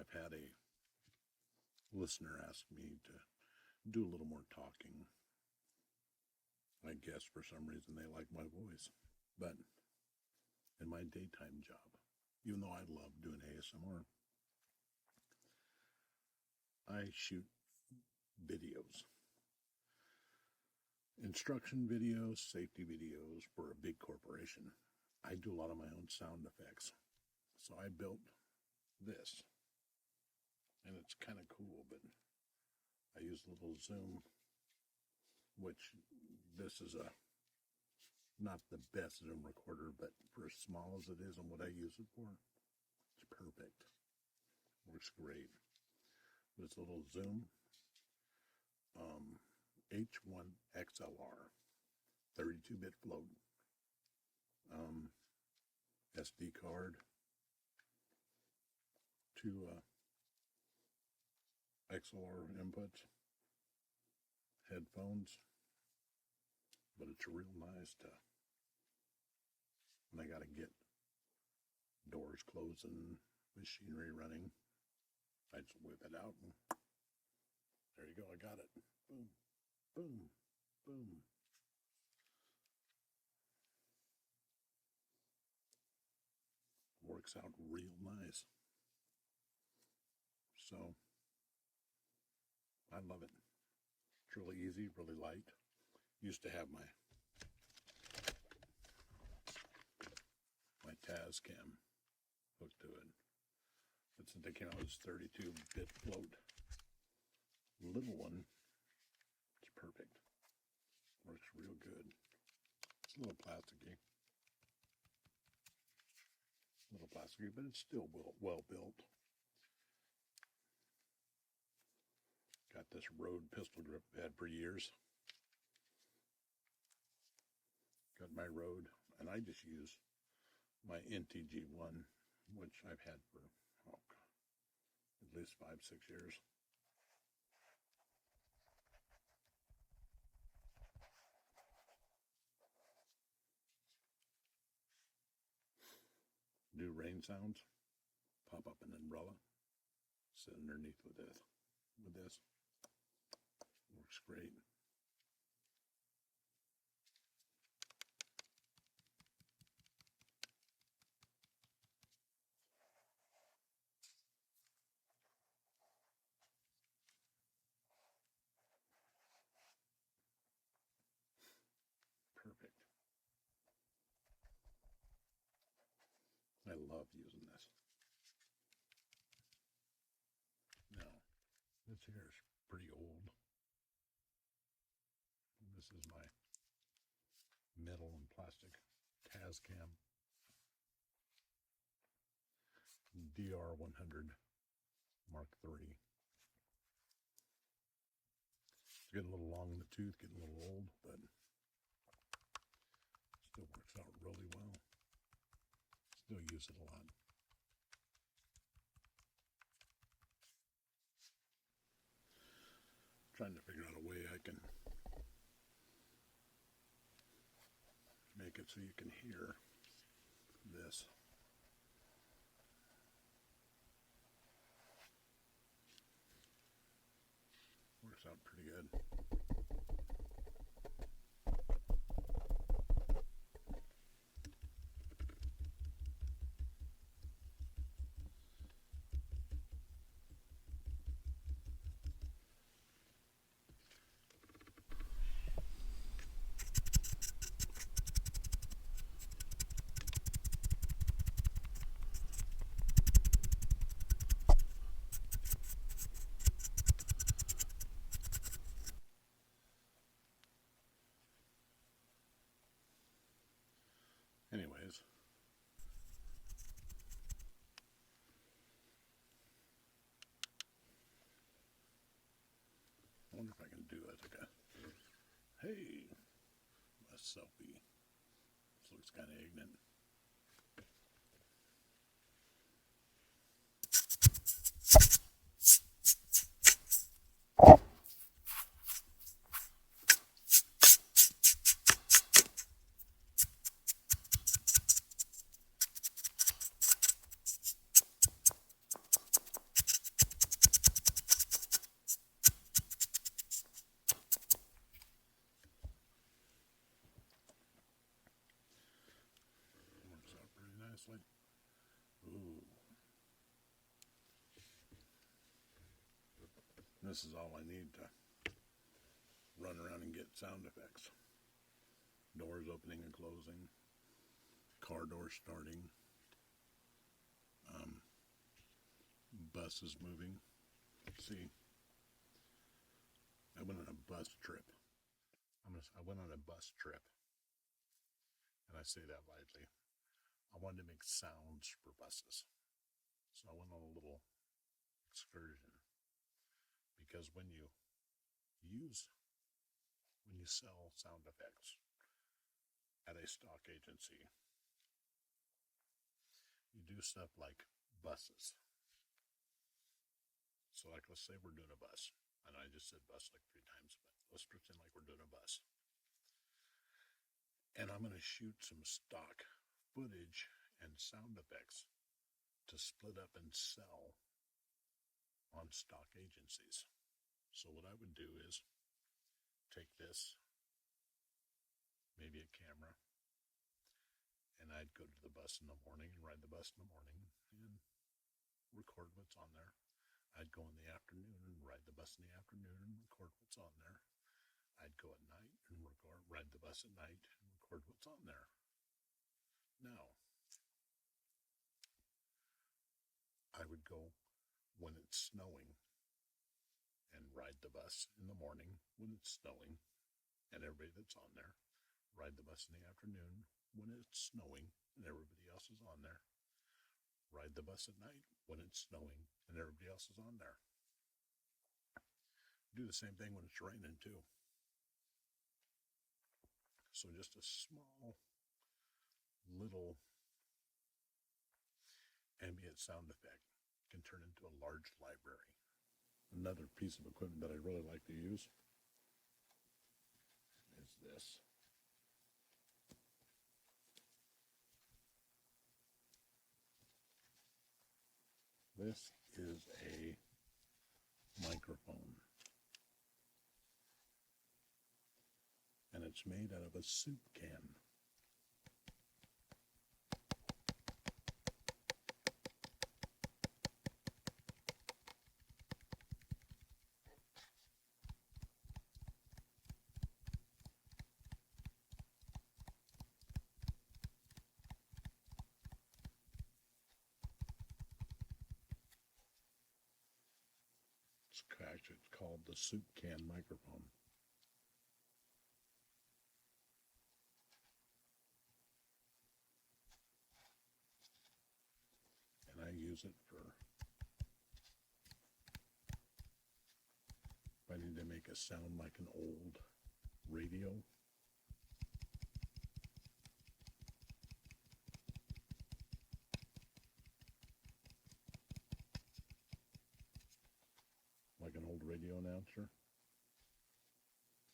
I've had a listener ask me to do a little more talking. I guess for some reason they like my voice. But in my daytime job, even though I love doing ASMR, I shoot videos. Instruction videos, safety videos for a big corporation. I do a lot of my own sound effects. So I built this. And it's kind of cool, but I use a little zoom, which this is not the best Zoom recorder, but for as small as it is and what I use it for, it's perfect. Works great. This little Zoom H1 XLR, 32-bit float, SD card, two XLR inputs, headphones, but it's real nice to, when I gotta get doors closing, machinery running, I just whip it out and there you go, I got it. Boom, boom, boom. Works out real nice. So, I love it. It's really easy, really light. Used to have my Tascam hooked to it. But since they came out with this 32-bit float, little one, it's perfect. Works real good. It's a little plasticky. But it's still well built. Got this Rode pistol grip I've had for years. Got my Rode, and I just use my NTG1, which I've had for at least 5-6 years. Do rain sounds, pop up an umbrella, sit underneath with this. Works great. Perfect. I love using this. Now, this here is pretty old. This is my metal and plastic Tascam DR100 Mark III. It's getting a little long in the tooth, getting a little old, but still works out really well. Still use it a lot. Trying to figure out a way I can make it so you can hear this. Works out pretty good. Anyways, I wonder if I can do it like a, hey, a selfie. This looks kind of ignorant. this light. Ooh. This is all I need to run around and get sound effects. Doors opening and closing, car door starting, buses moving. See, I went on a bus trip. I went on a bus trip, and I say that lightly. I wanted to make sounds for buses, so I went on a little excursion. Because when you sell sound effects at a stock agency, you do stuff like buses. So like, let's say we're doing a bus. I know I just said bus like 3 times, but let's pretend like we're doing a bus. And I'm going to shoot some stock footage and sound effects to split up and sell on stock agencies. So what I would do is take this, maybe a camera, and I'd go to the bus in the morning and ride the bus in the morning and record what's on there. I'd go in the afternoon and ride the bus in the afternoon and record what's on there. I'd go at night and ride the bus at night and record what's on there. Now, I would go when it's snowing and ride the bus in the morning when it's snowing, and everybody that's on there. Ride the bus in the afternoon when it's snowing and everybody else is on there. Ride the bus at night when it's snowing and everybody else is on there. Do the same thing when it's raining too. So just a small little ambient sound effect can turn into a large library. Another piece of equipment that I really like to use is this. This is a microphone, and it's made out of a soup can. It's called the soup can microphone. And I use it for if I need to make a sound like an old radio. Like an old radio announcer.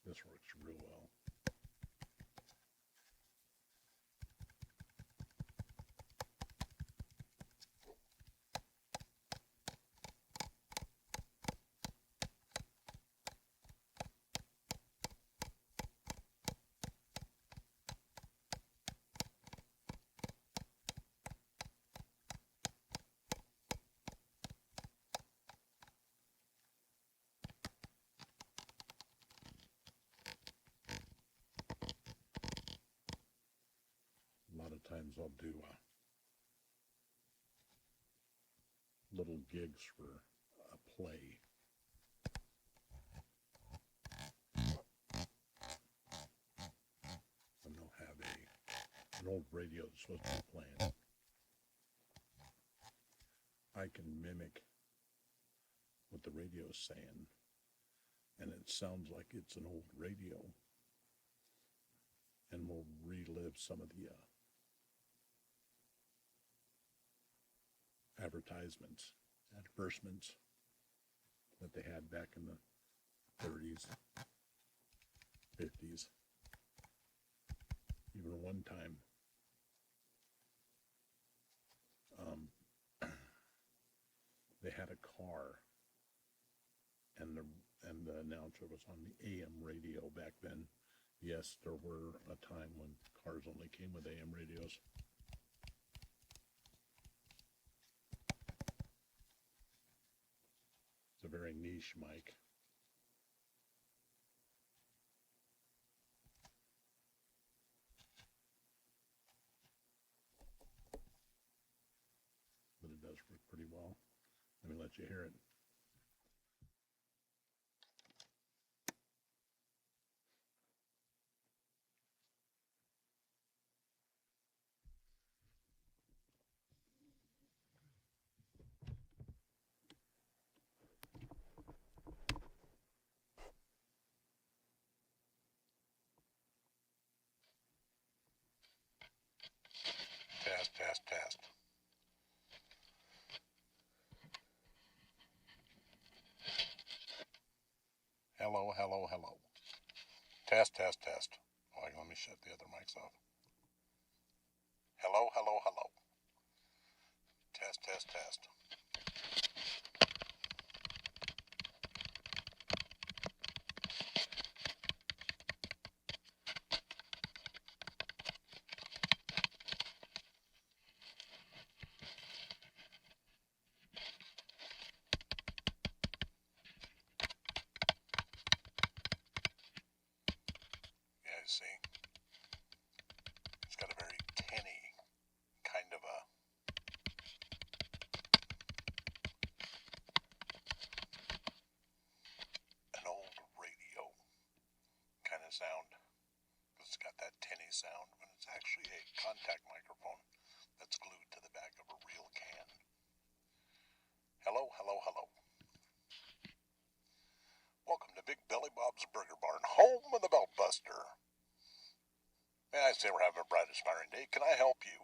This works real well. A lot of times I'll do little gigs for a play. And they'll have an old radio that's supposed to be playing. I can mimic what the radio is saying, and it sounds like it's an old radio, and we'll relive some of the advertisements that they had back in the 30s, 50s. Even one time, they had a car, and the announcer was on the AM radio back then. Yes, there were a time when cars only came with AM radios. very niche mic. But it does work pretty well. Let me let you hear it. Test, test, test. Hello, hello, hello. Test, test, test. Oh, let me shut the other mics off. Hello, hello, hello. Test, test, test. Yeah, you see? It's got a very tinny kind of an old radio kind of sound. It's got that tinny sound, but it's actually a contact microphone that's glued to the back of a real can. Hello, hello, hello. Welcome to Big Belly Bob's Burger Barn, home of the Belt Buster. May I say we're having a bright, aspiring day? Can I help you?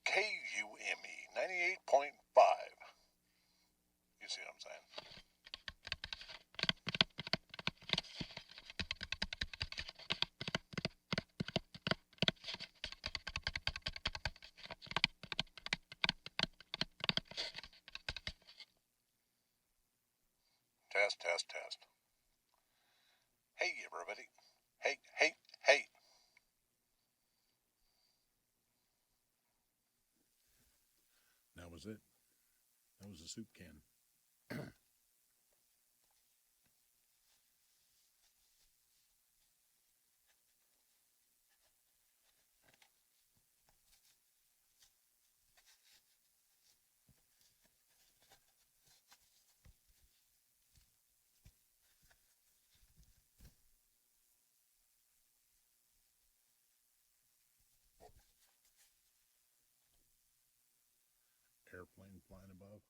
KUME 98.5. You see what I'm saying? Test, test, test. Hey, everybody. Hey, hey, hey. That was it. That was a soup can. Airplane flying above.